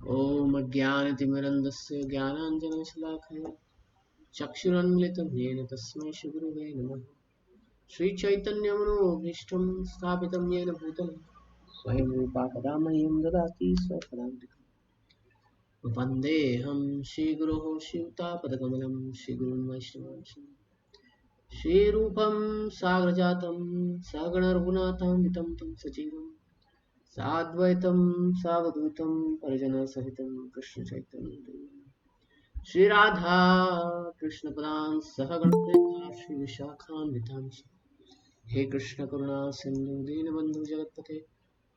ॐ अज्ञानतिमिरन्दस्य ज्ञानाञ्जनशलाखया चक्षुरुन्मिलितं येन तस्मै श्रीगुरुवे नमः। श्रीचैतन्यमनोभीष्टं स्थापितं येन भूतले स्वयं रूपा कदा मह्यं ददाति स्वपदान्तिकम्। वन्देऽहं श्रीगुरोः शिवतापदकमलं श्रीगुरुं वैष्णवांश श्रीरूपं साग्रजातं सगणरघुनाथान्वितं तं सजीवं साद्वैतं सावधूतं परिजनसहितं कृष्णचैतन्यदेवम् श्री राधा कृष्ण पदान सहगण श्री विशाखान्वितांश हे कृष्ण करुणा सिंधु दीनबंधु जगतपते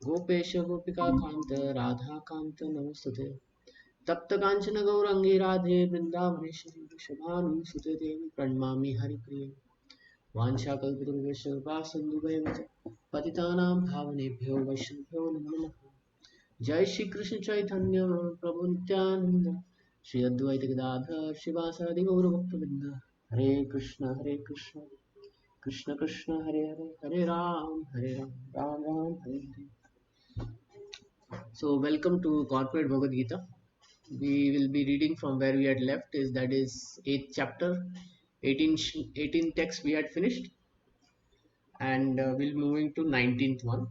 गोपेश गोपिका कांत राधा कांत नमस्तुते तप्त कांचन गौरंगी राधे वृंदावनेश्वरी वृषभानुसुते देवी प्रणमामि हरिप्रिये वाञ्छाकल्पतरुभ्यश्च कृपा सिन्धुभ्येव च पतितानां पावनेभ्यो वैष्णवेभ्यो नमो नमः। जय श्री कृष्ण चैतन्य प्रभु नित्यानंद श्री अद्वैत गदाधर शिवासादि गौर भक्तवृंद हरे Krishna Krishna Krishna Hare Hare Hare Ram Ram Ram Hare Hare. So welcome to corporate Bhagavad Gita. We will be reading from where we had left, is that is 8th chapter, 18 texts we had finished, and we'll moving to 19th one.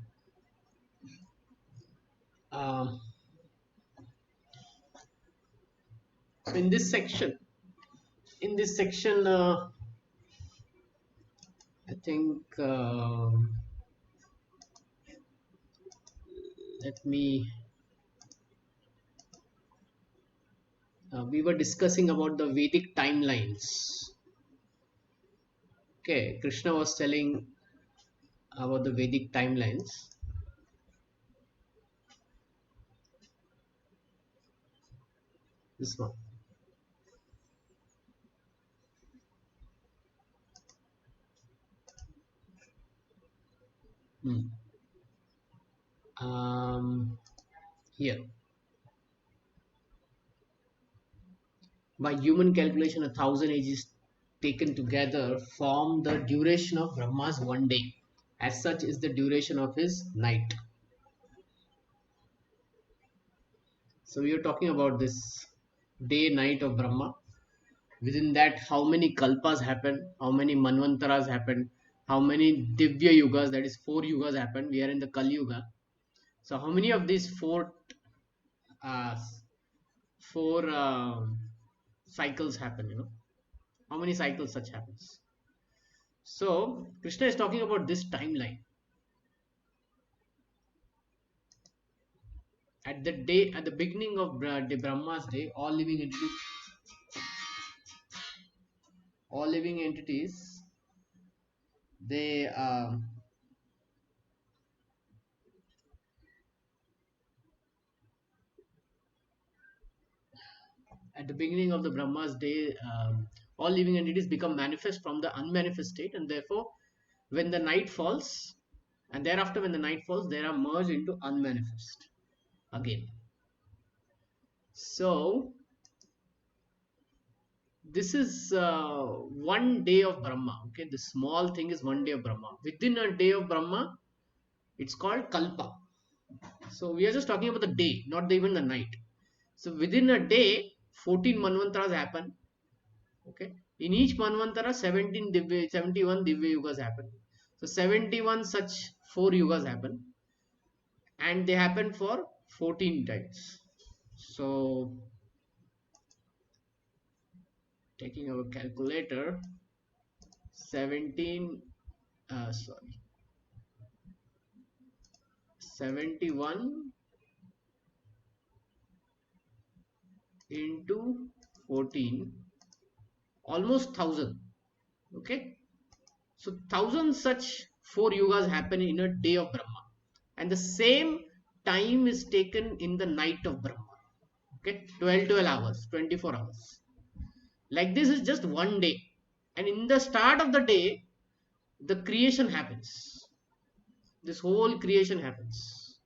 um, so in this section I think let me we were discussing about the Vedic timelines. Okay, Krishna was telling about the Vedic timelines. This one. Hmm. Here, by human calculation, 1,000 ages taken together form the duration of Brahma's one day. As such, is the duration of his night. So we are talking about this day night of Brahma. Within that, how many kalpas happen, how many manvantaras happen, how many divya yugas, that is 4 yugas happen. We are in the Kali Yuga. So how many of these uh, four cycles happen, how many cycles such happens? So Krishna is talking about this timeline. At the beginning of the Brahma's day, all living entities, they at the beginning of the Brahma's day, all living entities become manifest from the unmanifest state, and therefore, when the night falls, and thereafter, when the night falls, they are merged into unmanifest again. So, this is one day of Brahma. Okay, the small thing is one day of Brahma. Within a day of Brahma, it's called Kalpa. So, we are just talking about the day, not even the night. So, within a day, 14 Manvantaras happen. Okay, in each manvantara 71 divya yugas happen. So 71 such 4 yugas happen, and they happen for 14 times. So taking our calculator, 17 sorry 71 into 14, almost 1000. Okay, so 1000 such 4 yugas happen in a day of Brahma, and the same time is taken in the night of Brahma. Okay, 12 hours, 24 hours. Like this is just one day, and in the start of the day, the creation happens. This whole creation happens.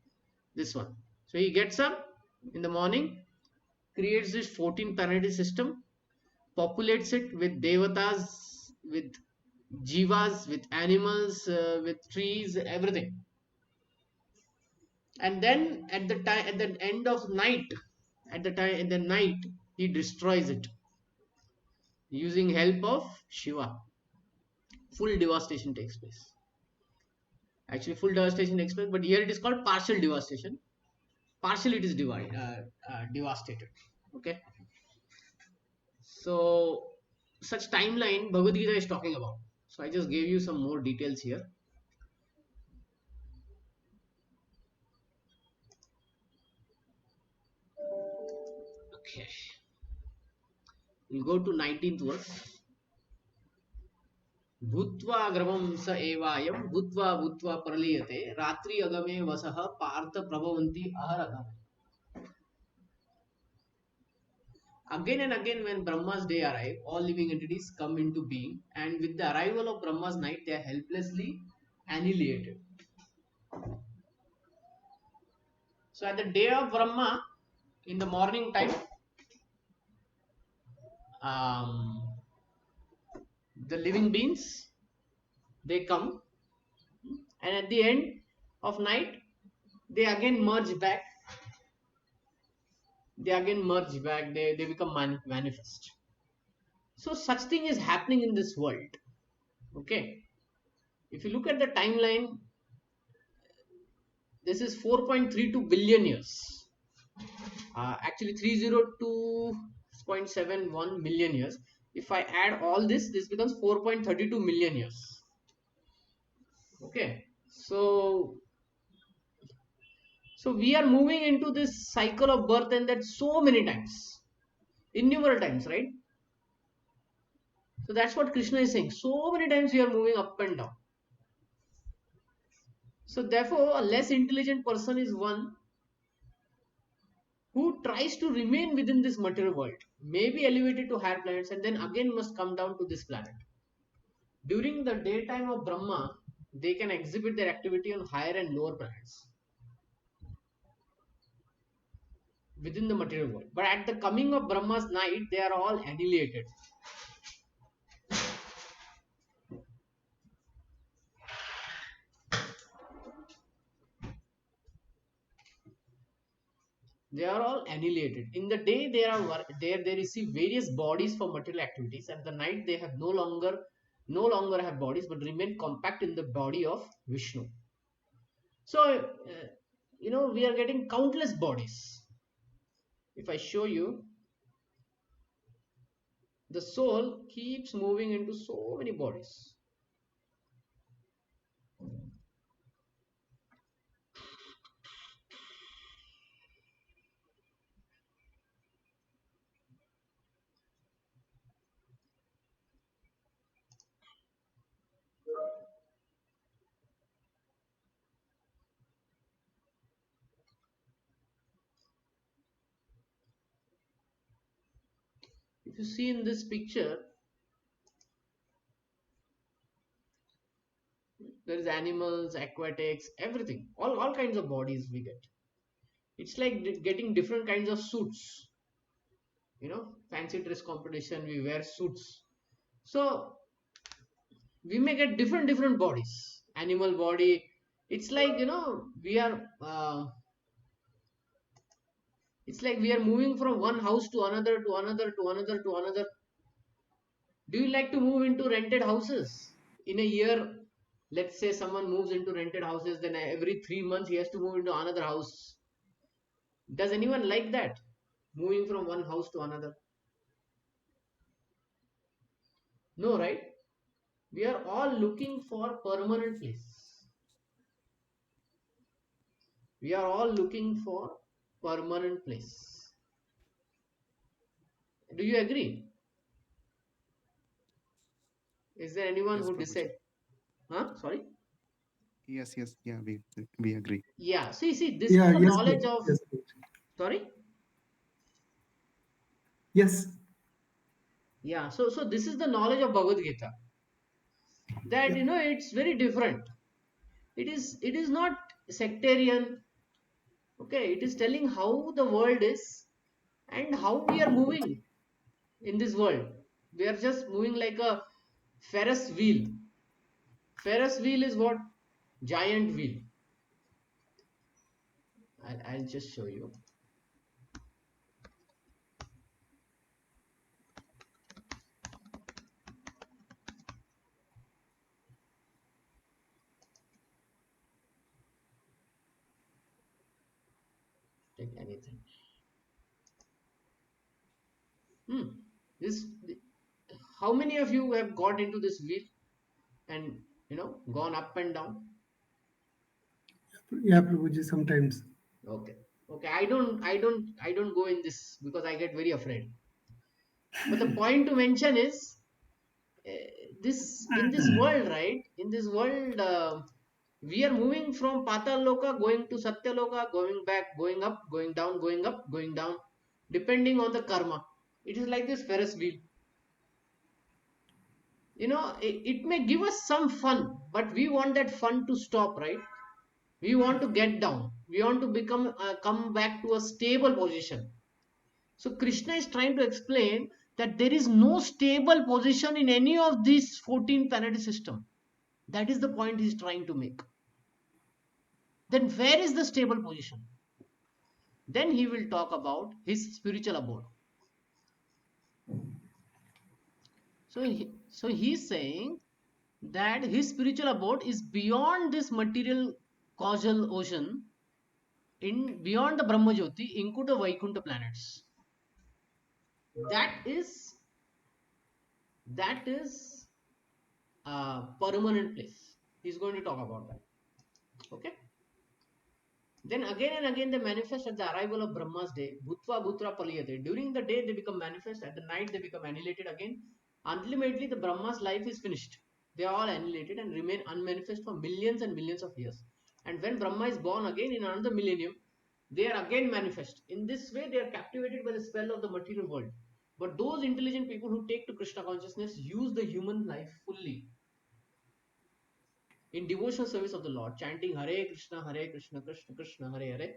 This one. So he gets up in the morning, creates this 14 planetary system, populates it with devatas, with jivas, with animals, with trees, everything. And then at the end of night, at the time, in the night, he destroys it using help of Shiva. Full devastation takes place. Actually, full devastation takes place, but here it is called partial devastation. Partially it is devastated. Okay. So such timeline Bhagavad Gita is talking about. So I just gave you some more details here. Okay. We'll go to 19th verse. भूत्वा ग्रवं स एवायं भूत्वा भूत्वा प्रलीयते रात्रि अगमे वसः पार्थ प्रभवन्ति अहरगम. Again and again, when Brahma's day arrive, all living entities come into being, and with the arrival of Brahma's night, they are helplessly annihilated. So, at the day of Brahma, in the morning time, the living beings they come, and at the end of night, they again merge back. They become manifest. So, such thing is happening in this world. Okay. If you look at the timeline, this is 4.32 billion years. Actually 302.71 million years. If I add all this becomes 4.32 million years. Okay. So we are moving into this cycle of birth and that so many times. Innumerable times, right? So that's what Krishna is saying. So many times we are moving up and down. So therefore, a less intelligent person is one who tries to remain within this material world, may be elevated to higher planets and then again must come down to this planet. During the daytime of Brahma, they can exhibit their activity on higher and lower planets within the material world. But at the coming of Brahma's night, they are all annihilated. They are all annihilated. In the day they receive various bodies for material activities. At the night they have no longer have bodies but remain compact in the body of Vishnu. So we are getting countless bodies. If I show you, the soul keeps moving into so many bodies. If you see in this picture, there is animals, aquatics, everything, all kinds of bodies we get. It's like getting different kinds of suits. Fancy dress competition, we wear suits. So we may get different bodies. Animal body. It's like we are. It's like we are moving from one house to another, to another, to another, to another. Do you like to move into rented houses? In a year, let's say someone moves into rented houses, then every 3 months he has to move into another house. Does anyone like that? Moving from one house to another? No, right? We are all looking for permanent place. We are all looking for permanent place. Do you agree? Is there anyone Yes, who Prabhuji. decide? Huh? Sorry? Yes, yes, yeah, we agree. Yeah. See, this is Yeah, the yes, knowledge of. yes, Sorry? yes, Yeah. So this is the knowledge of Bhagavad Gita. That yeah, it's very different. It is not sectarian. Okay, it is telling how the world is and how we are moving in this world. We are just moving like a Ferris wheel. Ferris wheel is what? Giant wheel. I'll just show you. take anything. Hmm. This. How many of you have got into this wheel and gone up and down? Yeah, Prabhuji, sometimes. Okay. Okay. I don't go in this because I get very afraid. But the point to mention is this in this world, right? In this world, we are moving from Patal Loka going to Satya Loka, going back, going up, going down, going up, going down, depending on the karma. It is like this Ferris wheel. It may give us some fun, but we want that fun to stop, right? We want to get down. We want to come back to a stable position. So Krishna is trying to explain that there is no stable position in any of these 14 planetary system. That is the point he's trying to make. Then where is the stable position? Then he will talk about his spiritual abode. So he's saying that his spiritual abode is beyond this material causal ocean, in beyond the Brahma Jyoti into the Vaikuntha planets. That is a permanent place. He's going to talk about that. Okay. Then again and again they manifest at the arrival of Brahma's day. Bhutva Bhutra Paliyate. During the day they become manifest, at the night they become annihilated again. Ultimately the Brahma's life is finished. They are all annihilated and remain unmanifest for millions and millions of years. And when Brahma is born again in another millennium, they are again manifest. In this way they are captivated by the spell of the material world. But those intelligent people who take to Krishna consciousness use the human life fully in devotional service of the Lord, chanting Hare Krishna, Krishna Krishna, Hare Hare,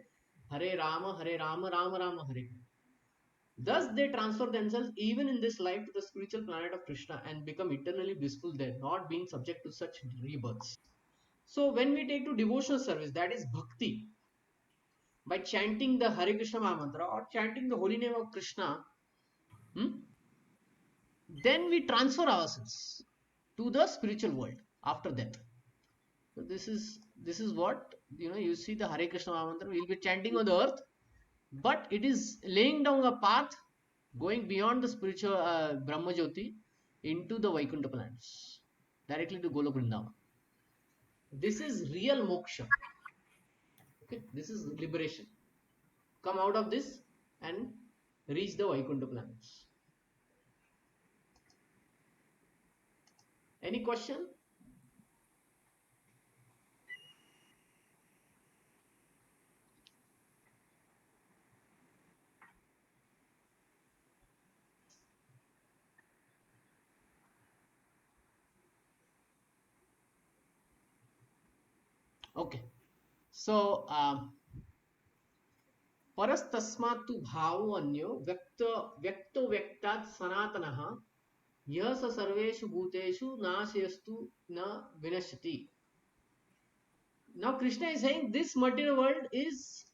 Hare Rama, Rama Rama, Hare. Thus, they transfer themselves even in this life to the spiritual planet of Krishna and become eternally blissful there, not being subject to such rebirths. So, when we take to devotional service, that is bhakti, by chanting the Hare Krishna Mahamantra or chanting the holy name of Krishna, hmm, then we transfer ourselves to the spiritual world after death. So this is what you see the Hare Krishna Mahamantra. We'll be chanting on the earth, but it is laying down a path going beyond the spiritual Brahma Jyoti into the Vaikuntha planets, directly to Golok Vrindavan. This is real moksha. Okay, this is liberation. Come out of this and reach the Vaikuntha planets. Any question? Okay. So परस्तस्मात् तु भावो अन्यो व्यक्तो व्यक्तात् सनातनः यह स सर्वेषु भूतेषु नाशयस्तु न विनश्यति. Now Krishna is saying this material world is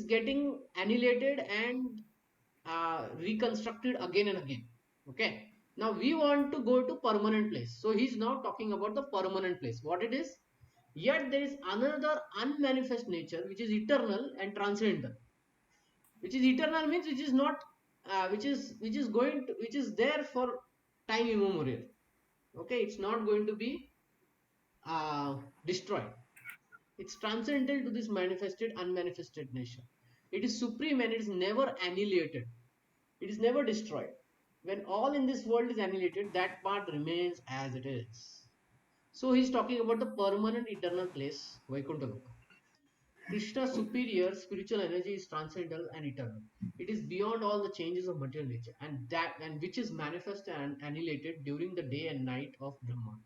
getting annihilated and reconstructed again and again. Okay. Now we want to go to permanent place. So he's now talking about the permanent place. What it is? Yet there is another unmanifest nature which is eternal and transcendental. Which is eternal means which is not which is there for time immemorial. Okay, it's not going to be destroyed. It's transcendental to this manifested unmanifested nature. It is supreme and it is never annihilated. It is never destroyed. When all in this world is annihilated, that part remains as it is. So he's talking about the permanent eternal place, Vaikuntha Loka. Krishna's superior spiritual energy is transcendental and eternal. It is beyond all the changes of material nature, and which is manifest and annihilated during the day and night of Brahma.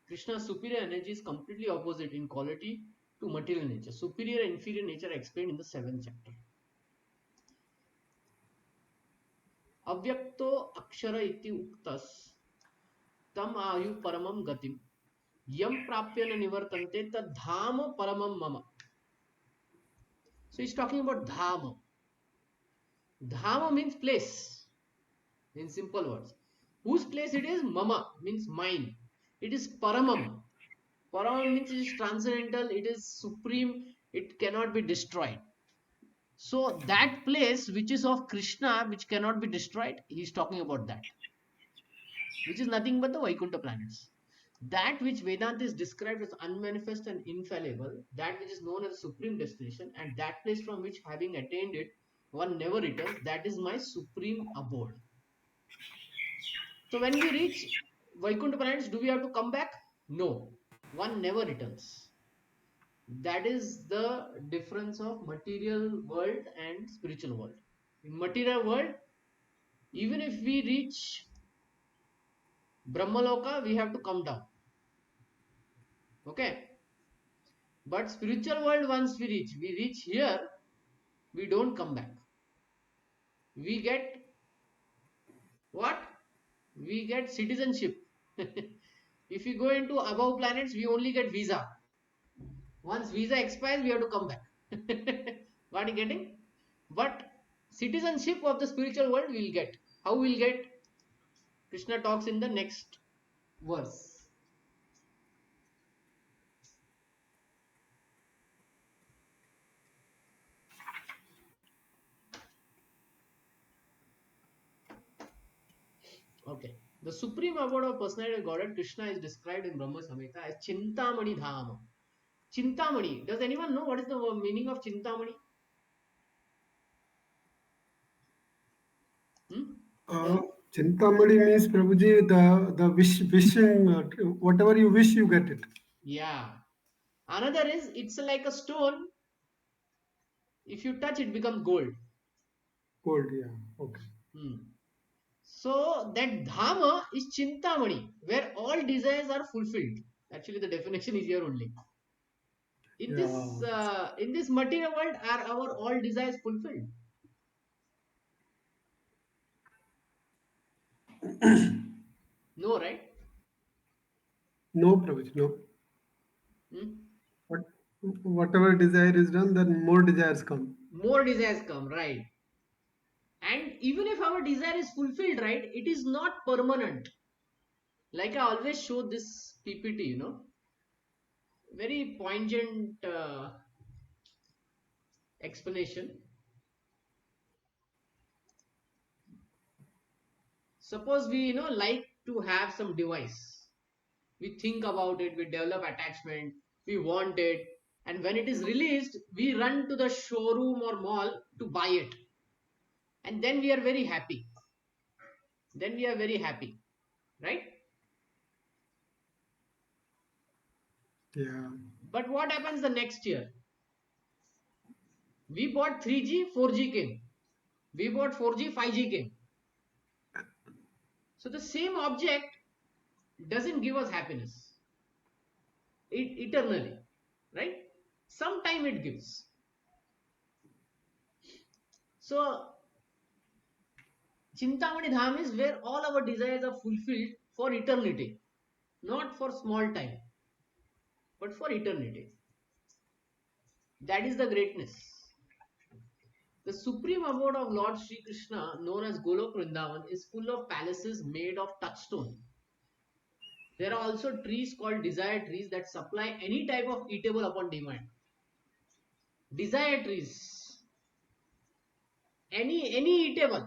Krishna's superior energy is completely opposite in quality to material nature. Superior and inferior nature are explained in the 7th chapter. Avyakto akshara iti uktas tam ayu paramam gatim yam prapya na nivartante tad dhama paramam mama. So he's talking about dhama. Dhama means place, in simple words. Whose place it is? Mama means mine. It is paramam. Paramam means it is transcendental, it is supreme, It cannot be destroyed. So that place which is of Krishna, which cannot be destroyed, he is talking about that, which is nothing but the Vaikuntha planets. That which Vedanta is described as unmanifest and infallible, that which is known as supreme destination, and that place from which, having attained it, one never returns, that is my supreme abode. So when we reach Vaikuntha planets, do we have to come back? No, one never returns. That is the difference of material world and spiritual world. In material world, even if we reach Brahmaloka, we have to come down. Okay. But spiritual world, once we reach here, we don't come back. We get what? We get citizenship. If we go into above planets, we only get visa. Once visa expires, we have to come back. What are you getting? But citizenship of the spiritual world we'll get. How we'll get? Krishna talks in the next verse. Okay. The supreme abode of personality of Godhead, Krishna, is described in Brahma Samhita as Chintamani Dhama. Chintamani. Does anyone know what is the meaning of Chintamani? Hmm? Uh, Chintamani means Prabhuji, the wishing, whatever you wish, you get it. Yeah. Another is it's like a stone. If you touch, it becomes gold. Gold, yeah. Okay. Hmm. So that Dhama is Chintamani, where all desires are fulfilled. Actually, the definition is here only. Yeah. In this material world, are our all desires fulfilled? No, right? No, Prabhuji, no. Hmm? What, whatever desire is done, then more desires come. More desires come, right? And even if our desire is fulfilled, right, it is not permanent. Like I always show this PPT, very poignant explanation. Suppose we, like to have some device. We think about it, we develop attachment, we want it, and when it is released, we run to the showroom or mall to buy it. And then we are very happy. Then we are very happy, right? Yeah. But what happens the next year? We bought 3G, 4G came. We bought 4G, 5G came. So the same object doesn't give us happiness eternally, right? Sometime it gives. So Chintamani Dham is where all our desires are fulfilled for eternity, not for small time, but for eternity. That is the greatness. The supreme abode of Lord Sri Krishna, known as Golok Vrindavan, is full of palaces made of touchstone. There are also trees called desire trees that supply any type of eatable upon demand. Desire trees, any eatable.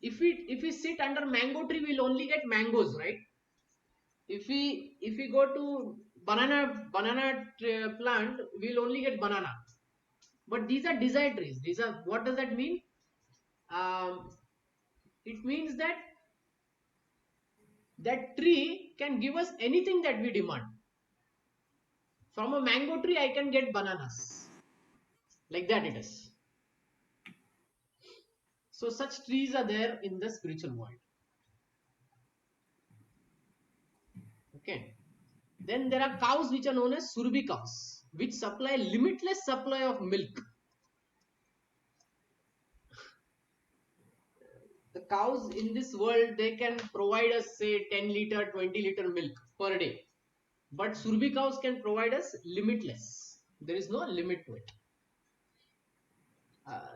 If we sit under mango tree, we'll only get mangoes, right? If we go to banana plant, we'll only get banana. But these are desire trees. These are, what does that mean? Um, it means that that tree can give us anything that we demand. From a mango tree, I can get bananas. Like that it is. So such trees are there in the spiritual world. Okay. Then there are cows which are known as Surbi cows, which supply limitless supply of milk. The cows in this world, they can provide us say 10 liter, 20 liter milk per day. But Surbi cows can provide us limitless. There is no limit to it.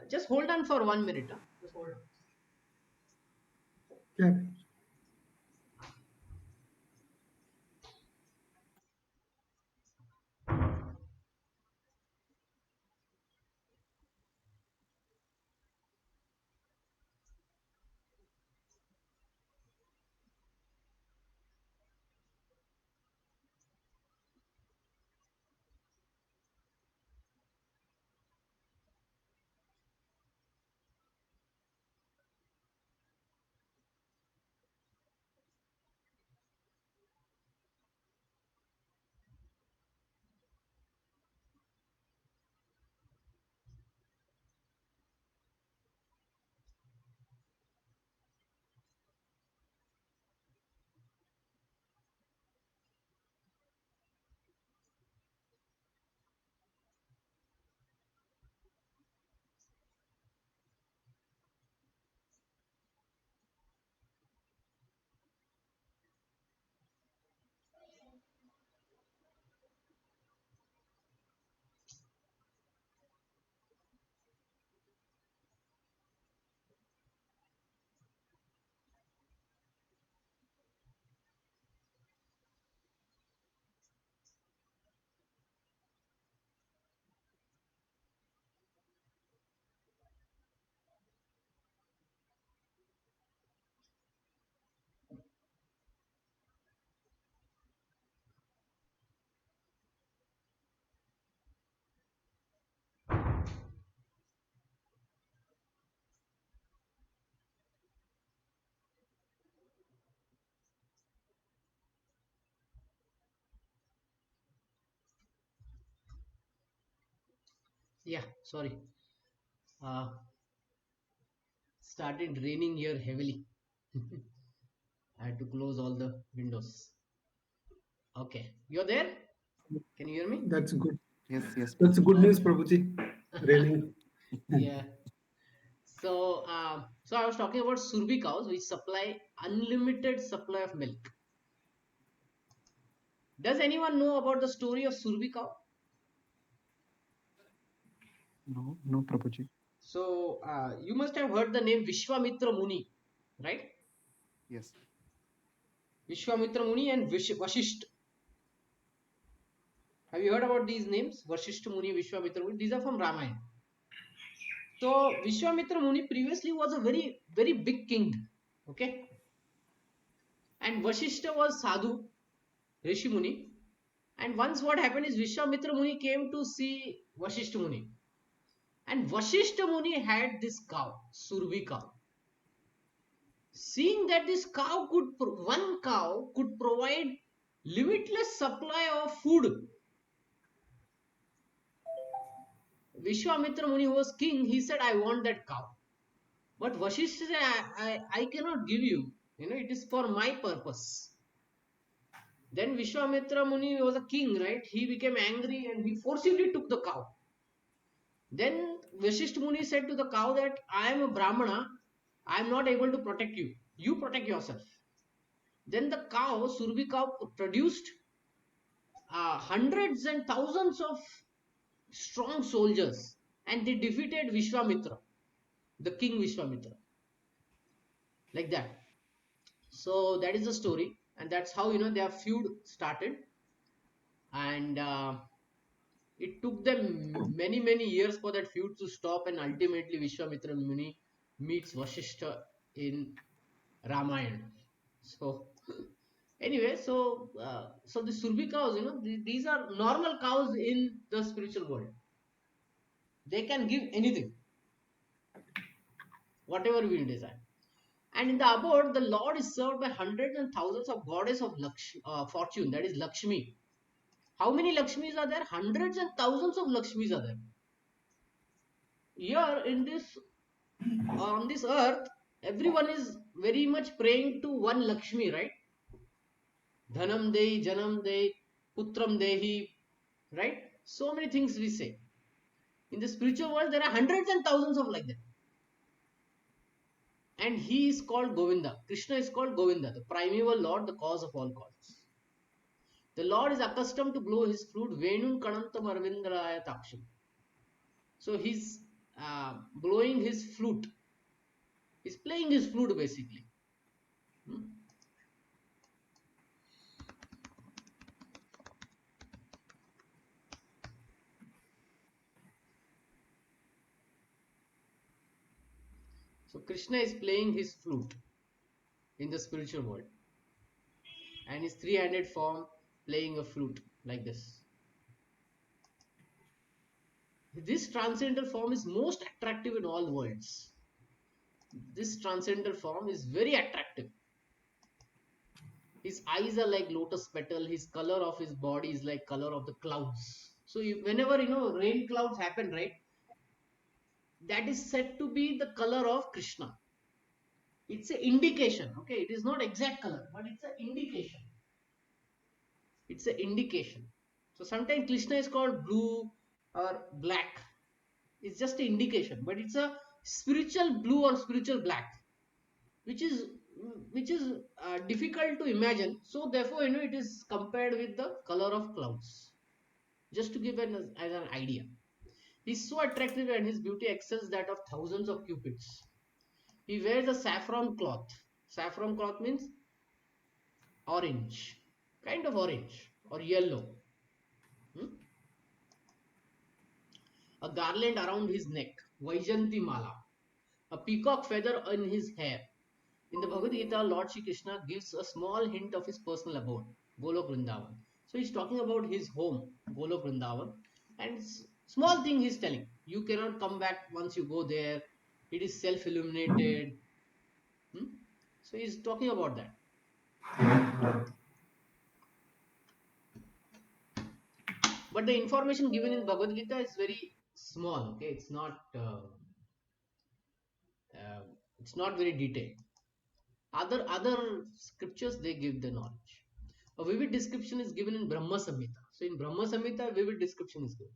Just hold on for 1 minute. Just hold on. Yeah. Yeah, sorry. Started raining here heavily. I had to close all the windows. Okay, you're there? Can you hear me? That's good. Yes, yes, That's Prabhuji. good news, Okay. Prabhuji. Raining. Yeah. So, so I was talking about Surbi cows, which supply unlimited supply of milk. Does anyone know about the story of Surbi cow? No, no, Prabhuji. So, you must have heard the name Vishwamitra Muni, right? Yes. Vishwamitra Muni and Vashisht. Have you heard about these names? Vashisht Muni, Vishwamitra Muni. These are from Ramayana. So, Vishwamitra Muni previously was a very, very big king. Okay. And Vashishta was Sadhu, Rishi Muni. And once what happened is Vishwamitra Muni came to see Vashishta Muni. And Vashishta Muni had this cow, Surbi cow. Seeing that this cow one cow could provide limitless supply of food, Vishwamitra Muni, who was king, he said, I want that cow. But Vashishta said, I cannot give you. It is for my purpose. Then Vishwamitra Muni was a king, right? He became angry and he forcibly took the cow. Then Vashishta Muni said to the cow that I am a Brahmana, I am not able to protect you. You protect yourself. Then the cow, Surbi cow, produced hundreds and thousands of strong soldiers and they defeated Vishwamitra, the king Vishwamitra. Like that. So that is the story, and that's how their feud started. And it took them many, many years for that feud to stop, and ultimately Vishwamitra Muni meets Vashishta in Ramayana. So anyway, so the Surbi cows, these are normal cows in the spiritual world. They can give anything, whatever we desire. And in the abode, the Lord is served by hundreds and thousands of goddess of fortune, that is Lakshmi. How many Lakshmis are there? Hundreds and thousands of Lakshmis are there. Here in this on this earth, everyone is very much praying to one Lakshmi, right? Dhanam Dehi, Janam Dehi, Putram Dehi, right? So many things we say. In the spiritual world, there are hundreds and thousands of like that. And he is called Govinda. Krishna is called Govinda, the primeval Lord, the cause of all causes. The Lord is accustomed to blow his flute, Venum Kanantam Arvindraya Taksham. So he's blowing his flute. He's playing his flute basically. Hmm? So Krishna is playing his flute in the spiritual world. And his three-handed form playing a flute like this. This transcendental form is most attractive in all worlds. This transcendental form is very attractive. His eyes are like lotus petal. His color of his body is like color of the clouds. So whenever rain clouds happen, right, that is said to be the color of Krishna. It's an indication. Okay, it is not exact color, but it's an indication. It's an indication. So sometimes Krishna is called blue or black. It's just an indication, but it's a spiritual blue or spiritual black, which is difficult to imagine. So therefore, it is compared with the color of clouds, just to give as an idea. He's so attractive and his beauty excels that of thousands of cupids. He wears a saffron cloth. Saffron cloth means orange, kind of orange or yellow. Hmm? A garland around his neck, Vaijanti Mala, a peacock feather in his hair. In the Bhagavad Gita, Lord Shri Krishna gives a small hint of his personal abode, Golok Vrindavan. So he's talking about his home, Golok Vrindavan, and small thing he's telling. You cannot come back once you go there. It is self-illuminated. Hmm? So he's talking about that. But the information given in Bhagavad Gita is very small. Okay, it's not very detailed. Other scriptures, they give the knowledge. A vivid description is given in Brahma Samhita. So in Brahma Samhita, vivid description is given.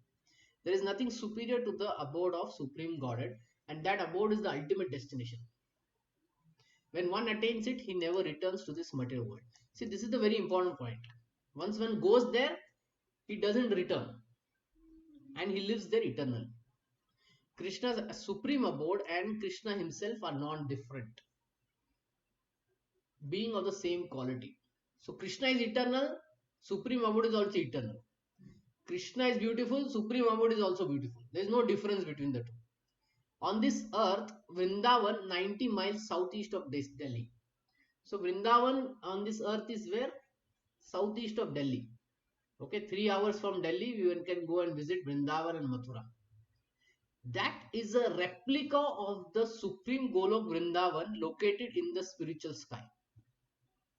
There is nothing superior to the abode of Supreme Godhead, and that abode is the ultimate destination. When one attains it, he never returns to this material world. See, this is the very important point. Once one goes there, he doesn't return, and he lives there eternally. Krishna's supreme abode and Krishna himself are non-different, being of the same quality. So Krishna is eternal, supreme abode is also eternal. Krishna is beautiful, supreme abode is also beautiful. There is no difference between the two. On this earth, Vrindavan, 90 miles southeast of Delhi. So Vrindavan on this earth is where? Southeast of Delhi. Okay, 3 hours from Delhi, we can go and visit Vrindavan and Mathura. That is a replica of the supreme Golok Vrindavan located in the spiritual sky.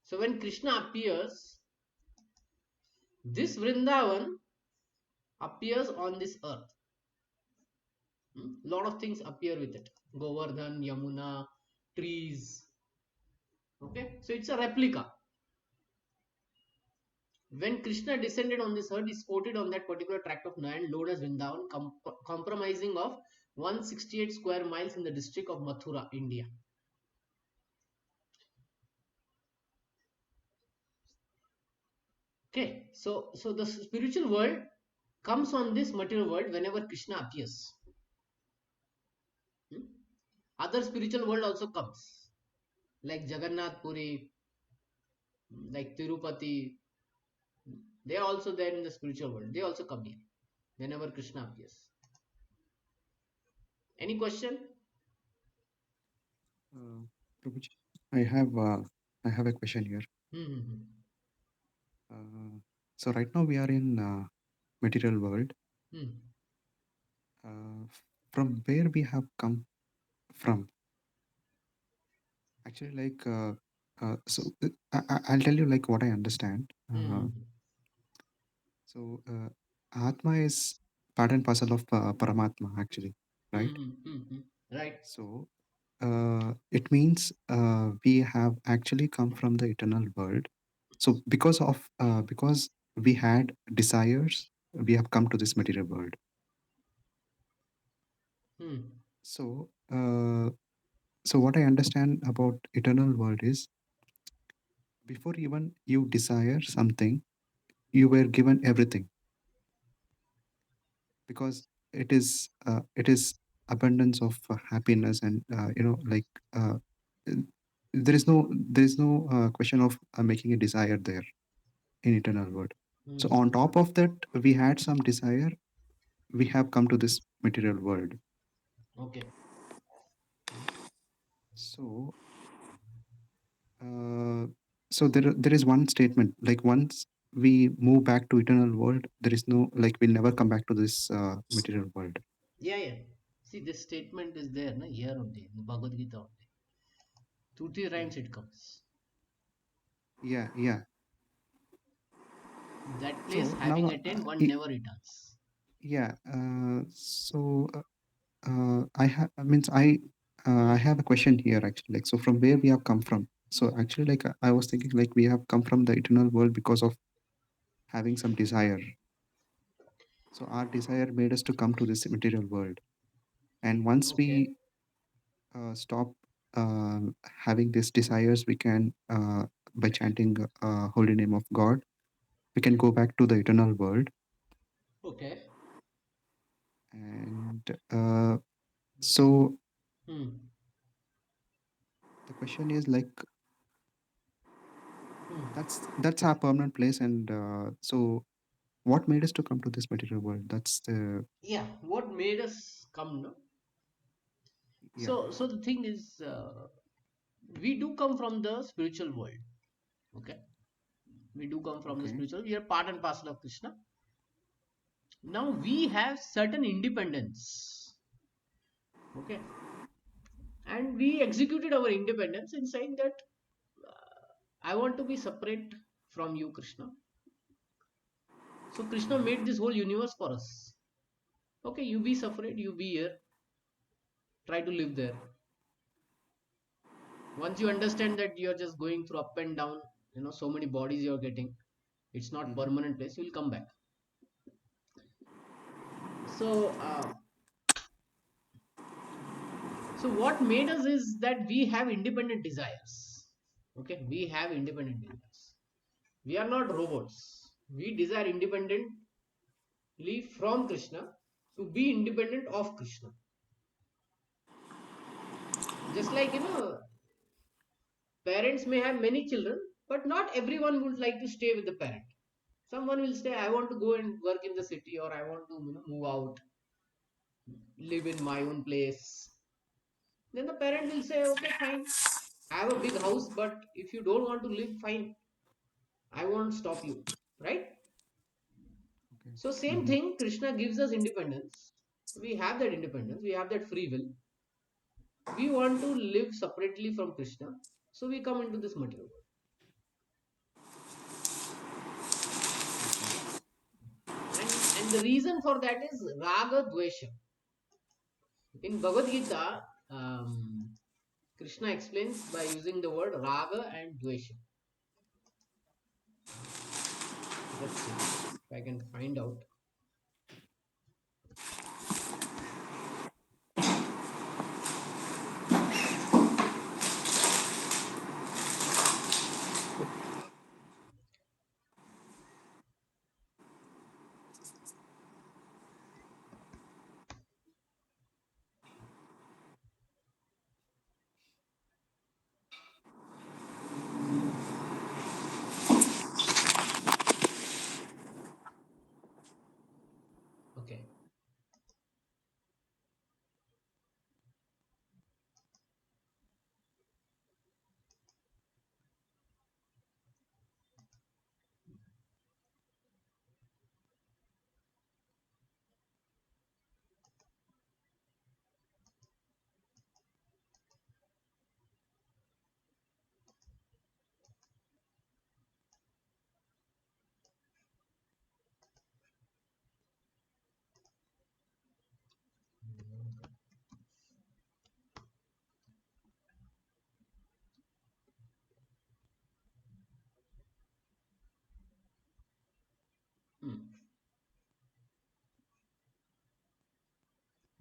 So when Krishna appears, this Vrindavan appears on this earth. Lot of things appear with it. Govardhan, Yamuna, trees. Okay, so it's a replica. When Krishna descended on this earth, he sported on that particular tract of land known as Vrindavan, comprising of 168 square miles in the district of Mathura, India. Okay, so the spiritual world comes on this material world whenever Krishna appears. Other spiritual world also comes, like Jagannath Puri, like Tirupati. They are also there in the spiritual world. They also come here whenever Krishna appears. Any question? Prabhuji, I have a question here. So right now we are in material world. From where we have come from? Actually, like I'll tell you like what I understand. So Atma is part and parcel of Paramatma, actually, right? Right. So it means we have actually come from the eternal world. So because we had desires, we have come to this material world. So so what I understand about eternal world is, before even you desire something, you were given everything, because it is abundance of happiness, and like uh, there is no question of making a desire there in eternal world. So on top of that, we had some desire, we have come to this material world. Okay. So so there is one statement, like once we move back to eternal world, there is no, like, we'll never come back to this material world. Yeah. See, this statement is there, na, here only, in the Bhagavad Gita only. 2-3 rhymes it comes. Yeah. That place So having now attained, one never returns. yeah. So I have means I have a question here, actually. Like, so from where we have come from? So actually, like, I was thinking, like, we have come from the eternal world because of having some desire. So our desire made us to come to this material world, and once Okay. we stop having these desires, we can by chanting holy name of God, we can go back to the eternal world. Okay. And so The question is, like, that's our permanent place, and so what made us to come to this material world? That's the Yeah. What made us come, no? yeah. So the thing is, we do come from the spiritual world. Okay. We do come from the Okay. spiritual. We are part and parcel of Krishna. Now we have certain independence. Okay. And we executed our independence in saying that I want to be separate from you, Krishna. So Krishna made this whole universe for us. Okay, you be separate, you be here, try to live there. Once you understand that you're just going through up and down, so many bodies you're getting, it's not Mm-hmm. permanent place, you will come back. So so what made us is that we have independent desires. Okay, we have independent desires. We are not robots. We desire independently from Krishna to be independent of Krishna. Just like, parents may have many children, but not everyone would like to stay with the parent. Someone will say, I want to go and work in the city, or I want to move out, live in my own place. Then the parent will say, okay, fine, I have a big house, but if you don't want to live, fine, I won't stop you, right? Okay. So same Mm-hmm. thing, Krishna gives us independence. We have that independence, we have that free will. We want to live separately from Krishna, so we come into this material world. Okay. And the reason for that is raga dvesha. In Bhagavad Gita, Krishna explains by using the word raga and dvesha. Let's see if I can find out. Okay. Hmm.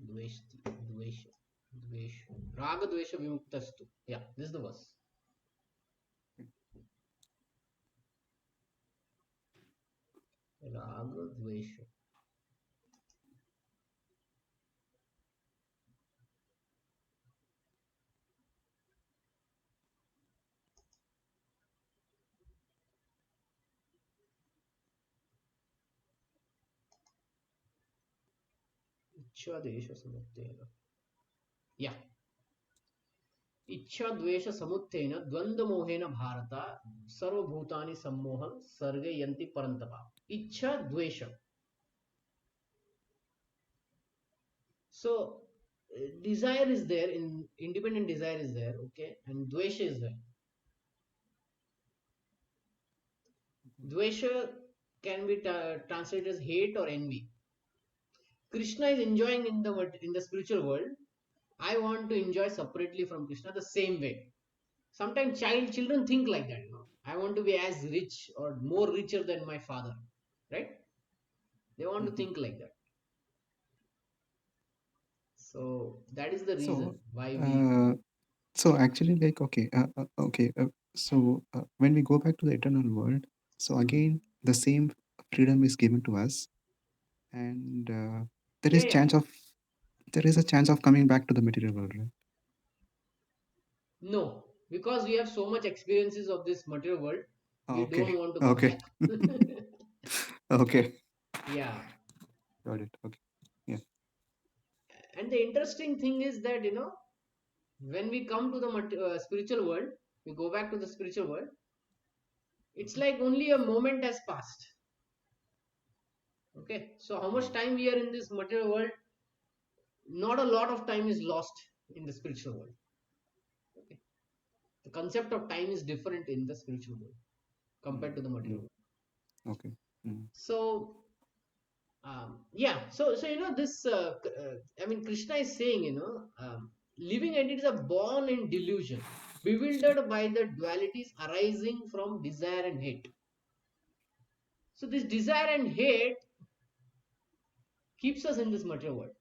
Dveshti, dvesha, dvesha. Raga dvesha vimuktastu. Yeah, this is the verse. Raga dvesha. Ichha desha samuttena. Yeah. Ichha dvesha samuttena dvanda mohena bharata sarvabhutani sammoham sarge yanti parantapa. Ichha dvesha. So desire is there, in independent desire is there, okay, and dvesha is there. Dvesha can be translated as hate or envy. Krishna is enjoying in the spiritual world. I want to enjoy separately from Krishna the same way. Sometimes children think like that. I want to be as rich or more richer than my father, right? They want to Mm-hmm. think like that. So that is the So, reason why we. so actually, like, okay, okay. So when we go back to the eternal world, so again, the same freedom is given to us, and there Yeah, is yeah. chance of there is a chance of coming back to the material world, right? No, because we have so much experiences of this material world, we don't Okay, want to come okay, back. okay. Yeah. Got it. Okay. Yeah. And the interesting thing is that, when we come to the spiritual world, we go back to the spiritual world, it's like only a moment has passed. Okay, so how much Mm. time we are in this material world, not a lot of time is lost in the spiritual world. Okay, the concept of time is different in the spiritual world Mm. compared to the material Mm. world. Okay. Mm. So Yeah. So this. I mean, Krishna is saying, living entities are born in delusion, bewildered by the dualities arising from desire and hate. So this desire and hate keeps us in this material world.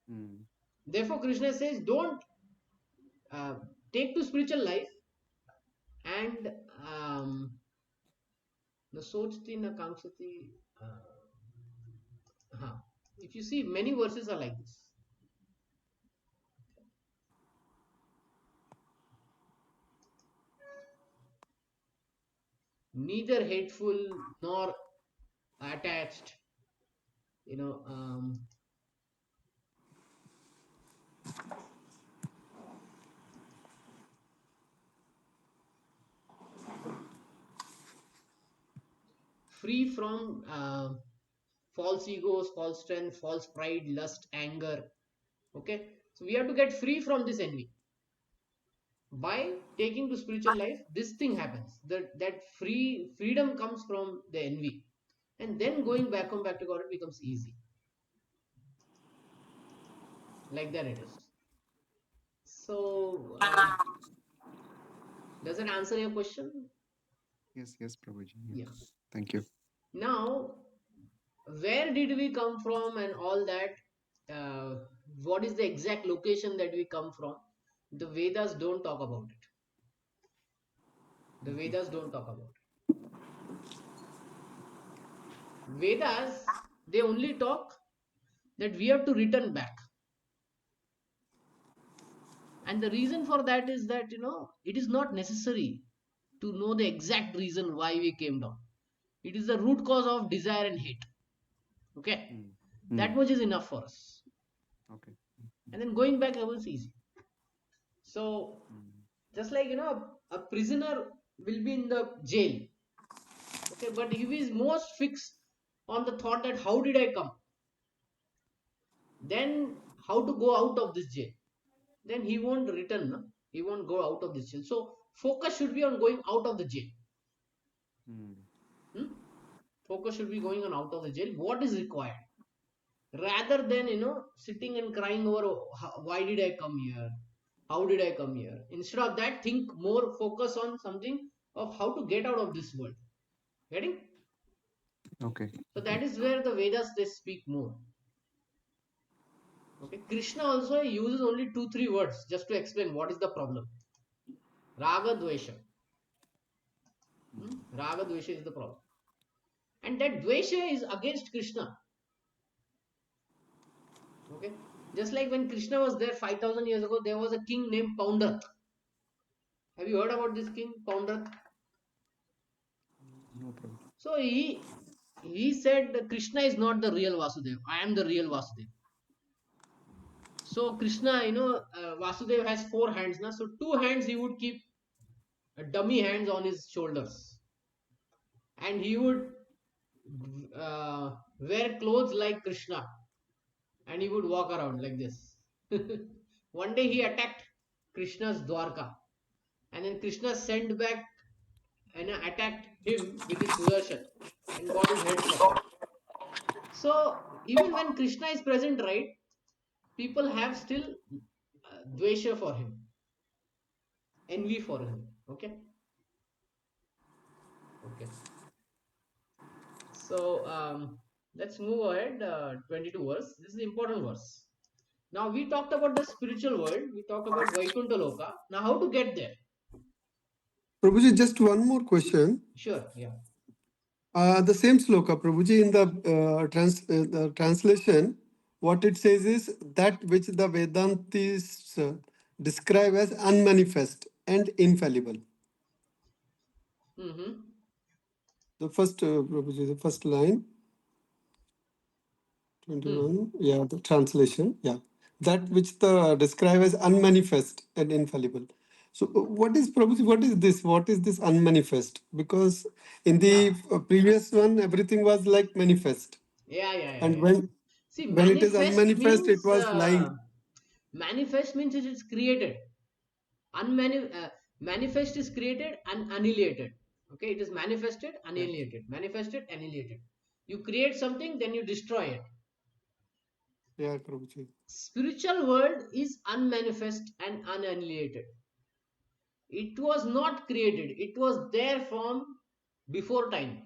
Hmm. Therefore, Krishna says, don't uh, take to spiritual life and the sochti na kamsati. If you see, many verses are like this. Neither hateful nor attached. You know, free from false egos, false strength, false pride, lust, anger. Okay, so we have to get free from this envy. By taking to spiritual life, this thing happens. That freedom comes from the envy, and then going back to God, it becomes easy. Like that it is. So, does that answer your question? Yes, yes, Prabhuji. Yeah. Yeah. Thank you. Now, where did we come from and all that? What is the exact location that we come from? The Vedas don't talk about it. The Vedas don't talk about it. Vedas, they only talk that we have to return back. And the reason for that is that, it is not necessary to know the exact reason why we came down. It is the root cause of desire and hate. Okay? Hmm. That Hmm. much is enough for us. Okay. And then going back was easy. So, Hmm. just like, a prisoner will be in the jail. Okay, but if he is most fixed on the thought that how did I come, then how to go out of this jail, then he won't return, no? He won't go out of this jail. So focus should be on going out of the jail. Hmm. Hmm? Focus should be going on out of the jail. What is required, rather than sitting and crying over, "Oh, why did I come here? How did I come here?" Instead of that, think more. Focus on something of how to get out of this world. Getting? Okay. So Okay. that is where the Vedas they speak more. Okay, Krishna also uses only 2 3 words just to explain what is the problem. Raga dvesha. Hmm. Raga dvesha is the problem, and that dvesha is against Krishna. Okay, just like when Krishna was there 5,000 years ago, there was a king named Poundat. Have you heard about this king Poundat? No problem. So he said that Krishna is not the real Vasudev. I am the real Vasudev. So Krishna, Vasudev has 4 hands now. So 2 hands he would keep dummy hands on his shoulders, and he would wear clothes like Krishna, and he would walk around like this. One day he attacked Krishna's Dwarka, and then Krishna sent back and attacked him with his Sudarshan and got his head cut off. So even when Krishna is present, right, people have still dvesha for him, envy for him. Okay, okay. So let's move ahead. 22 verse. This is the important verse. Now we talked about the spiritual world. We talked about Vaikuntha Loka. Now how to get there? Prabhuji, just one more question. Sure. Yeah. The same sloka, Prabhuji, in the translation, what it says is that which the Vedantis describe as unmanifest and infallible. Mm-hmm. The first, Prabhuji, the first line, 21, yeah, the translation, yeah. That which the describe as unmanifest and infallible. So, what is, Prabhuji, what is this? What is this unmanifest? Because in the Yeah. previous one, everything was like manifest. Yeah. Yeah. Yeah. And Yeah. See, when it is unmanifest, it was lying. manifest means it is created. Manifest is created and annihilated. Okay, it is manifested, Yeah. annihilated, manifested, annihilated. You create something, then you destroy it. Yeah, Prabhuji. Spiritual world is unmanifest and unannihilated. It was not created. It was there from before time.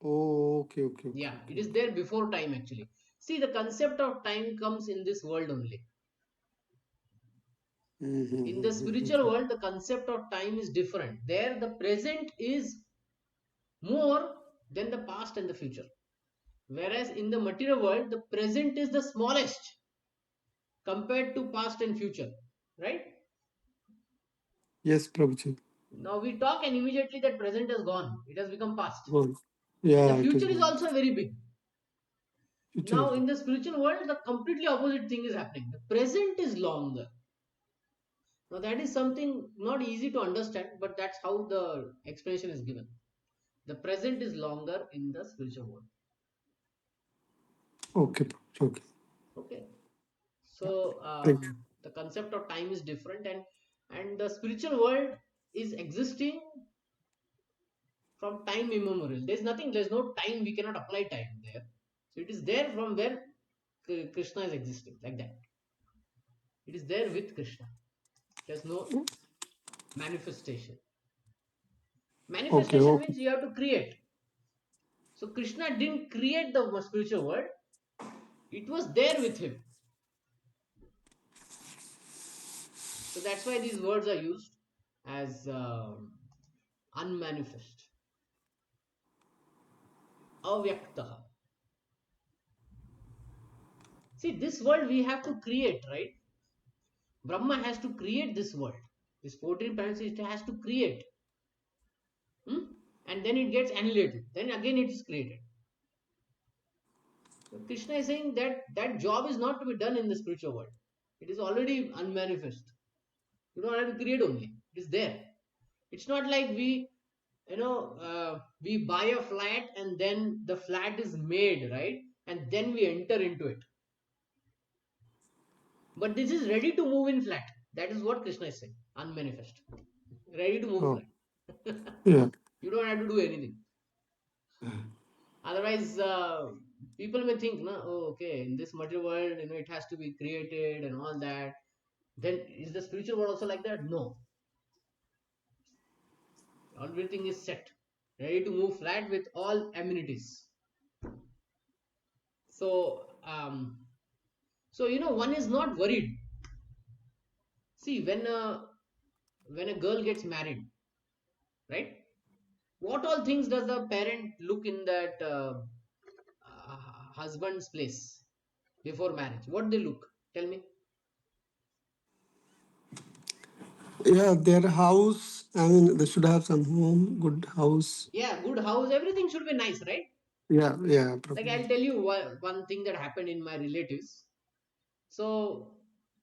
Oh, okay, okay, okay, Yeah, it okay, is okay. there before time actually. See, the concept of time comes in this world only. In the spiritual world, the concept of time is different. There, the present is more than the past and the future. Whereas in the material world, the present is the smallest compared to past and future. Right? Yes, Prabhuji. Now we talk and immediately that present is gone. It has become past. Gone. And the Yeah, it is future is gone. also very big. Future is Now in gone. the spiritual world, the completely opposite thing is happening. The present is longer. Now that is something not easy to understand, but that's how the explanation is given. The present is longer in the spiritual world. Okay, Prabhuji. Okay. Okay. Yeah. So Thank you. the concept of time is different, and the spiritual world is existing from time immemorial. There's nothing. There's no time. We cannot apply time there. So it is there from where Krishna is existing, like that. It is there with Krishna. There's no manifestation. Okay, Manifestation okay. means you have to create. So Krishna didn't create the spiritual world. It was there with him. So that's why these words are used as unmanifest, avyaktaha. See, this world we have to create, right? Brahma has to create this world. This 14 planets it has to create. Hmm? And then it gets annihilated. Then again it is created. So Krishna is saying that that job is not to be done in the spiritual world. It is already unmanifest. You don't have to create only. It is there. It's not like we buy a flat and then the flat is made, right? And then we enter into it. But this is ready to move in flat. That is what Krishna is saying. Unmanifest. Ready to move Oh, flat. yeah. You don't have to do anything. Otherwise, people may think, no, oh, okay, in this material world, it has to be created and all that. Then is the spiritual world also like that? No. Everything is set. Ready to move flat with all amenities. So, one is not worried. See, when a girl gets married, right? What all things does the parent look in that husband's place before marriage? What they look? Tell me. Yeah, their house, I mean, they should have some home, good house. Yeah, good house. Everything should be nice, right? Yeah, yeah, Like Prabhuji. I'll tell you one thing that happened in my relatives. So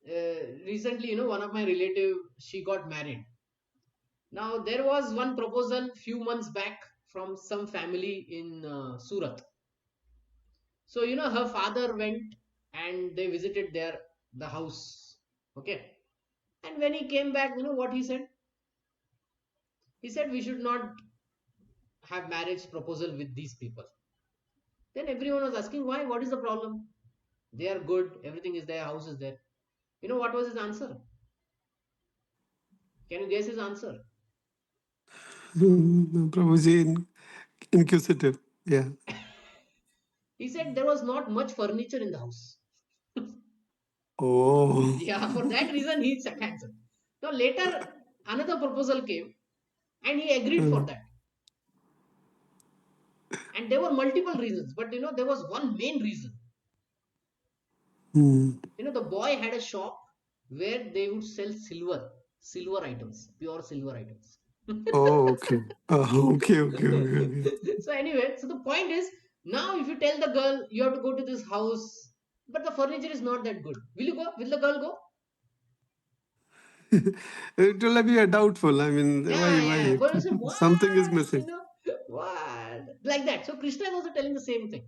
recently, one of my relative she got married. Now there was one proposal few months back from some family in Surat. So her father went and they visited the house. Okay. And when he came back, what he said? He said we should not have marriage proposal with these people. Then everyone was asking why? What is the problem? They are good. Everything is there. House is there. You know what was his answer? Can you guess his answer? Prabhuji inquisitive. Yeah. He said there was not much furniture in the house. Oh. Yeah, for that reason he cancelled. Now later another proposal came and he agreed for that. And there were multiple reasons, but there was one main reason. Hmm. The boy had a shop where they would sell silver items, pure silver items. Oh, okay. Okay, okay, okay, okay. So anyway, so the point is now if you tell the girl you have to go to this house, but the furniture is not that good, will you go? Will the girl go? It will be a doubtful. I mean, Yeah, yeah. why? But you say Something is what? missing. What? Like that. So Krishna is also telling the same thing.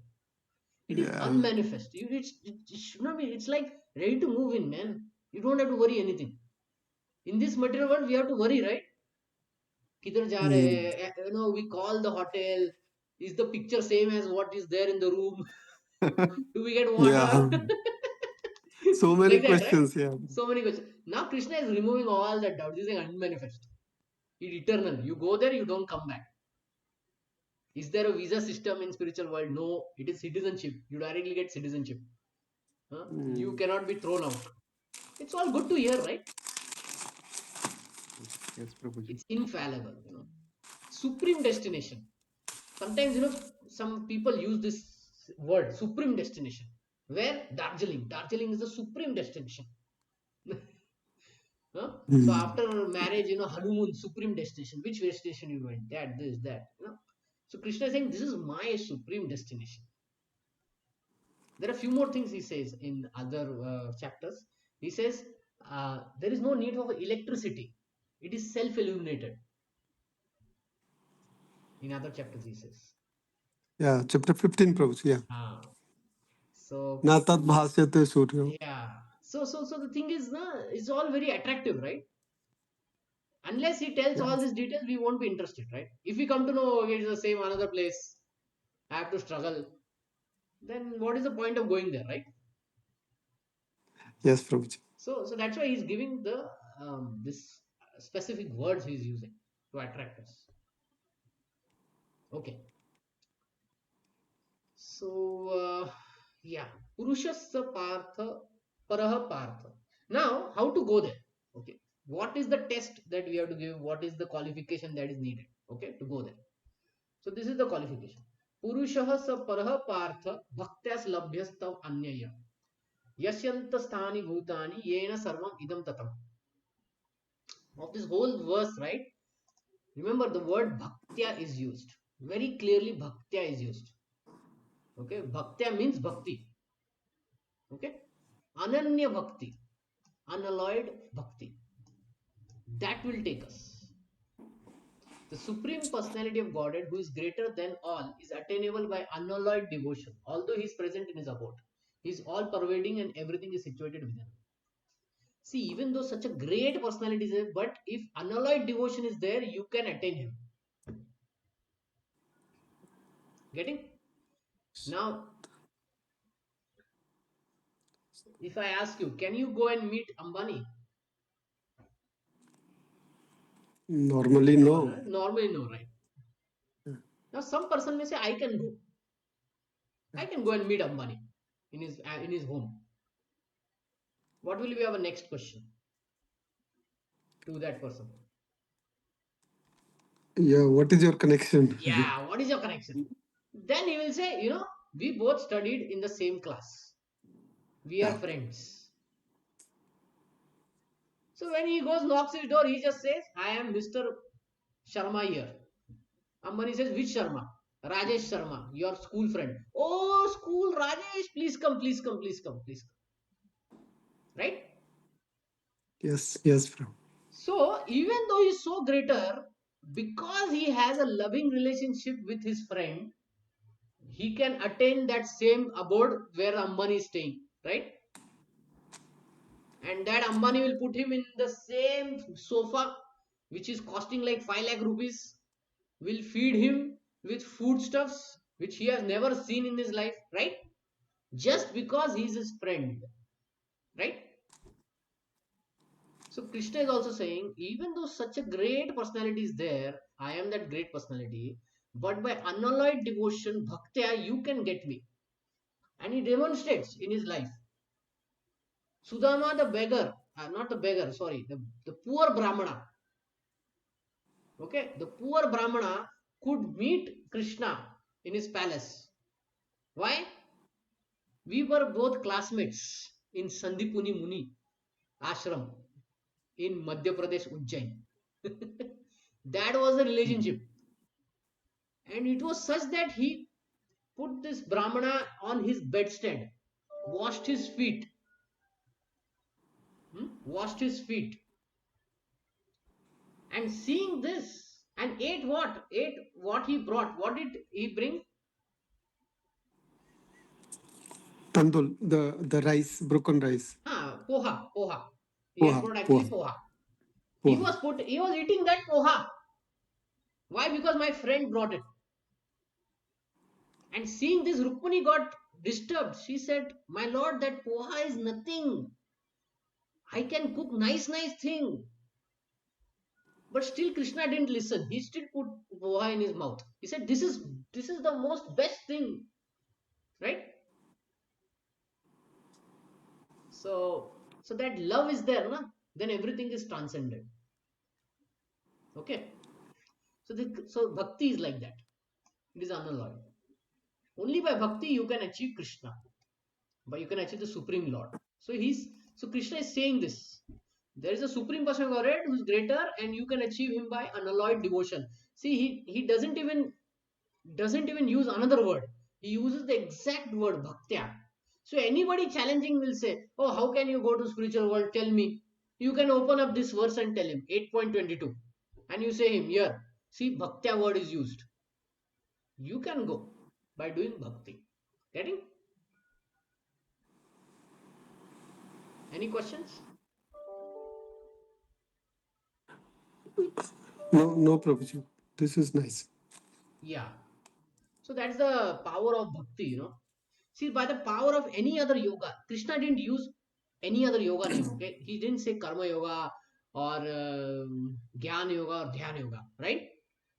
It is Yeah. unmanifest. It should not be. It's like ready to move in, man. You don't have to worry anything. In this material world, we have to worry, right? किधर जा रहे Hmm. हैं? We call the hotel. Is the picture same as what is there in the room? Do we get Yeah. water? So many Like that, right? questions. Yeah. So many questions. Now Krishna is removing all that doubt. He's saying unmanifest. It's eternal. You go there, you don't come back. Is there a visa system in spiritual world? No, it is citizenship. You directly get citizenship. Huh? You cannot be thrown out. It's all good to hear, right? Yes, Prabhuji. It's infallible, Supreme destination. Sometimes, some people use this word, supreme destination. Where? Darjeeling. Darjeeling is the supreme destination. Huh? So after marriage, honeymoon, supreme destination. Which destination you went? That, this, that. So Krishna is saying, this is my supreme destination. There are a few more things he says in other chapters. He says, there is no need of electricity. It is self-illuminated. In other chapters, he says. Yeah. Chapter 15, Prabhuji. Yeah. So Na tad bhasyate suryo. yeah. So the thing is, it's all very attractive, right? Unless he tells all these details, we won't be interested, right? If we come to know okay, it's the same another place, I have to struggle, then what is the point of going there, right? Yes, Prabhuji. So that's why he's giving the this specific words he's using to attract us. Okay. So yeah, Purushasya Partha Paraha Partha. Now, how to go there? Okay. What is the test that we have to give? What is the qualification that is needed? Okay, to go there. So this is the qualification. Purushah sa paraha partha bhaktyas labhyastav anyaya. Yasyanta sthani bhutani yena sarvam idam tatam. Of this whole verse, right? Remember the word bhaktya is used. Very clearly bhaktya is used. Okay, bhaktya means bhakti. Okay, ananya bhakti, unalloyed bhakti. That will take us. The Supreme Personality of Godhead, who is greater than all, is attainable by unalloyed devotion, although he is present in his abode. He is all pervading and everything is situated within him. See, even though such a great personality is there, but if unalloyed devotion is there, you can attain him. Getting? Now, if I ask you, can you go and meet Ambani? Normally, no. Normally, no, right? Now, some person may say, I can go. I can go and meet Ambani in his home. What will be our next question to that person? Yeah. What is your connection? Yeah, what is your connection? Then he will say, we both studied in the same class. We are friends. So when he goes, knocks his door, he just says, I am Mr. Sharma here. Ambani says, which Sharma? Rajesh Sharma, your school friend. Oh, school Rajesh, please come, please come, please come, please come. Right? Yes. Yes, Prabhu. So even though he is so greater, because he has a loving relationship with his friend, he can attain that same abode where Ambani is staying, right? And that Ambani will put him in the same sofa, which is costing like 5 lakh rupees, will feed him with foodstuffs, which he has never seen in his life, right? Just because he is his friend, right? So Krishna is also saying, even though such a great personality is there, I am that great personality, but by unalloyed devotion, bhaktya, you can get me. And he demonstrates in his life. Sudama the beggar, not the beggar, sorry, the poor Brahmana. Okay, the poor Brahmana could meet Krishna in his palace. Why? We were both classmates in Sandipuni Muni ashram in Madhya Pradesh, Ujjain. That was the relationship. And it was such that he put this Brahmana on his bedstead, washed his feet, washed his feet, and seeing this, and ate what? Ate what he brought. What did he bring? Tandul, the rice, broken rice. Poha. He had Poha. brought actually Poha. poha. Poha. He was eating that poha. Why? Because my friend brought it. And seeing this, Rukmani got disturbed. She said, "My lord, that poha is nothing. I can cook nice thing." But still Krishna didn't listen. He still put poha in his mouth. He said, this is the most best thing, right? So that love is there, na? Then everything is transcended. Okay. So bhakti is like that. It is unalloyed. Only by bhakti you can achieve Krishna. But you can achieve the Supreme Lord. So Krishna is saying this. There is a Supreme Person Godhead who is greater, and you can achieve him by unalloyed devotion. See, he doesn't even use another word. He uses the exact word bhaktya. So anybody challenging will say, "Oh, how can you go to spiritual world? Tell me." You can open up this verse and tell him 8.22, and you say him here. See, bhaktya word is used. You can go by doing bhakti. Getting? Any questions? No, Prabhuji. This is nice. Yeah. So that's the power of bhakti. See, by the power of any other yoga, Krishna didn't use any other yoga name, okay? He didn't say karma yoga or jnana yoga or dhyana yoga, right?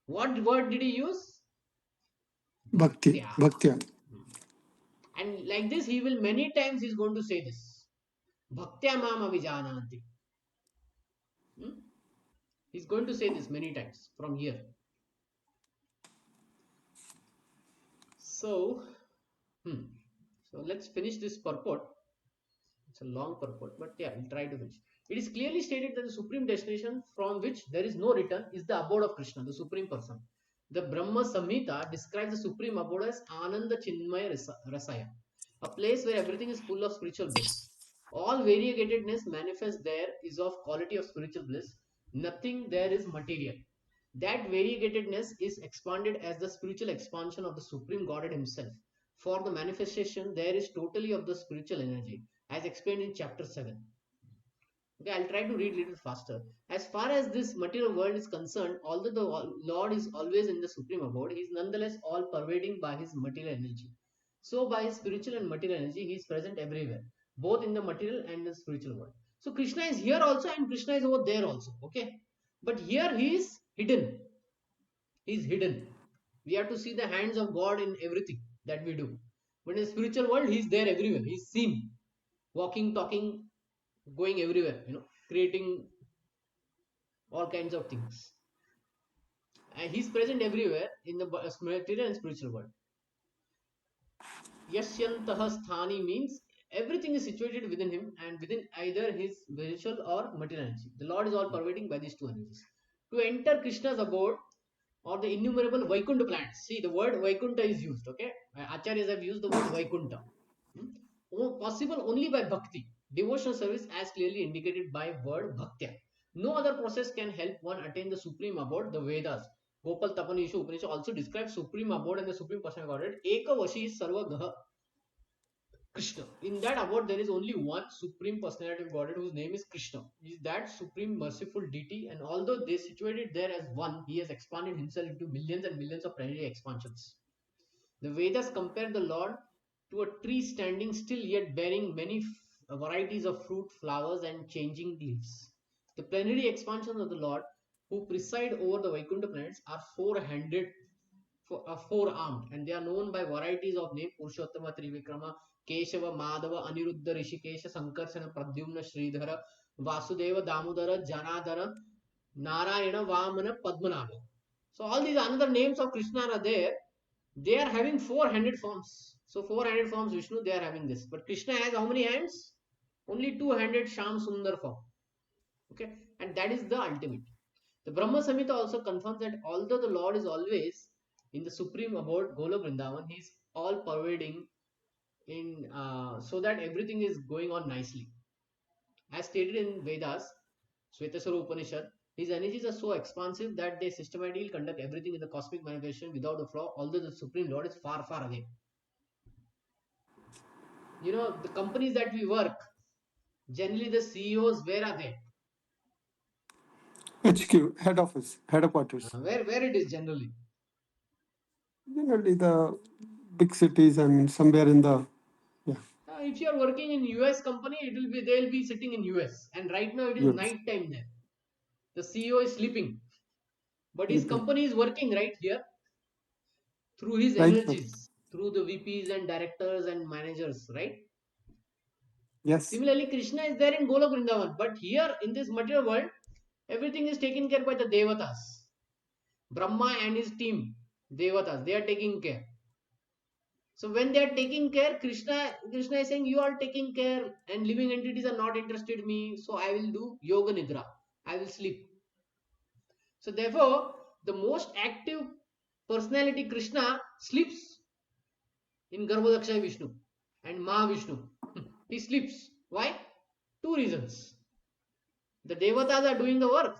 What word did he use? Bhakti. Bhaktya. Bhaktya. And like this, he will many times he's going to say this. Bhaktya mam avijananti. Hmm? He's going to say this many times from here. So, so let's finish this purport. It's a long purport, but yeah, we'll try to finish. It is clearly stated that the supreme destination from which there is no return is the abode of Krishna, the supreme person. The Brahma Samhita describes the supreme abode as Ananda Chinmaya Rasaya, a place where everything is full of spiritual bliss. All variegatedness manifest there is of quality of spiritual bliss. Nothing there is material. That variegatedness is expanded as the spiritual expansion of the Supreme Godhead Himself. For the manifestation, there is totally of the spiritual energy, as explained in chapter 7. Okay, I'll try to read a little faster. As far as this material world is concerned, although the Lord is always in the supreme abode, he is nonetheless all pervading by his material energy. So, by his spiritual and material energy, he is present everywhere, both in the material and the spiritual world. So, Krishna is here also, and Krishna is over there also. Okay, but here he is hidden. He is hidden. We have to see the hands of God in everything that we do. But in the spiritual world, he is there everywhere. He is seen, walking, talking, going everywhere, creating all kinds of things. And he's present everywhere in the material and spiritual world. Yashyantaha sthani means everything is situated within him and within either his spiritual or material energy. The Lord is all pervading by these two energies. To enter Krishna's abode or the innumerable Vaikuntha planets. See, the word Vaikuntha is used, okay? Acharyas have used the word Vaikuntha. Possible only by bhakti, devotional service as clearly indicated by word bhaktya. No other process can help one attain the supreme abode. The Vedas, Gopal Tapanisha Upanishad also describe supreme abode and the supreme person of Godhead. Eka Vashi Sarva Gaha Krishna. In that abode, there is only one supreme personality of Godhead whose name is Krishna. He is that supreme merciful deity, and although they situated there as one, he has expanded himself into millions and millions of planetary expansions. The Vedas compare the Lord to a tree standing still yet bearing many varieties of fruit, flowers, and changing leaves. The plenary expansions of the Lord, who preside over the Vaikuntha planets, are four-handed, four-armed, and they are known by varieties of name: Purushottama, Trivikrama, Keshava, Madhava, Aniruddha, Rishikesha, Sankarsana, Pradyumna, Sridhara, Vasudeva, Damodara, Janadara, Narayana, Vamana, Padmanabha. So all these another names of Krishna are there. They are having four-handed forms. So four-handed forms Vishnu, they are having this. But Krishna has how many hands? Only two-handed Sham Sundar form. Okay, and that is the ultimate. The Brahma Samhita also confirms that although the Lord is always in the supreme abode Golok Vrindavan, he is all pervading in so that everything is going on nicely. As stated in Vedas, Svetaswara Upanishad, his energies are so expansive that they systematically conduct everything in the cosmic manifestation without a flaw, although the Supreme Lord is far, far away. The companies that we work, generally the CEOs, where are they? HQ, head office, headquarters. Where it is generally? Generally, the big cities. I mean, somewhere in the yeah. If you are working in US company, they'll be sitting in US, and right now it is Yes. night time there. The CEO is sleeping, but his Sleeping. company is working right here through his Right. Sir. energies, through the VPs and directors and managers, right? Yes. Similarly, Krishna is there in Golok Vrindavan, but here in this material world, everything is taken care by the Devatas. Brahma and his team, Devatas, they are taking care. So when they are taking care, Krishna is saying, you are taking care and living entities are not interested in me, so I will do Yoga Nidra. I will sleep. So therefore, the most active personality Krishna sleeps in Garbhodaksha Vishnu and Mahavishnu. He sleeps. Why? Two reasons. The Devatas are doing the work.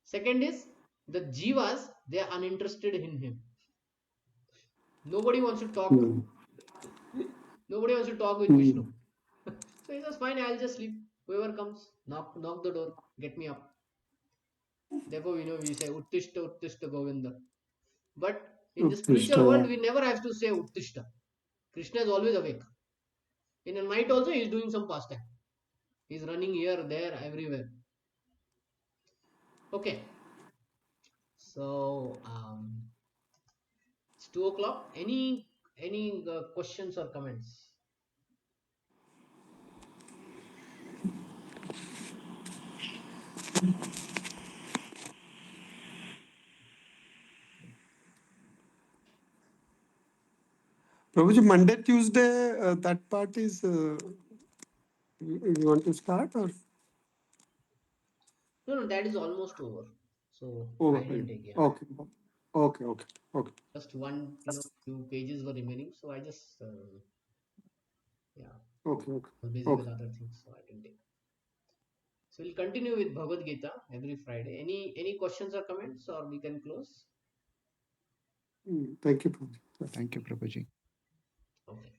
Second is the Jivas, they are uninterested in him. Nobody wants to talk. Hmm. Nobody wants to talk with Hmm. Vishnu. So he says, fine, I'll just sleep. Whoever comes, knock the door, get me up. Therefore, we say Uttishta, Uttishta, Govinda. But in the spiritual world, Utkrishta. we never have to say Uttishta. Krishna is always awake. In the night also, he is doing some pastime. He is running here, there, everywhere. Okay. So it's 2 o'clock. Any questions or comments? Prabhuji, Monday, Tuesday, that part is. You want to start or No, that is almost over. So over? I didn't take, yeah. Okay. Okay. Okay. Okay. Just one, few pages were remaining. So I just, yeah, Okay. Okay. was busy with Okay. other things. So I didn't take. So we'll continue with Bhagavad Gita every Friday. Any questions or comments, or we can close? Thank you, Prabhuji. Thank you, Prabhuji. Okay.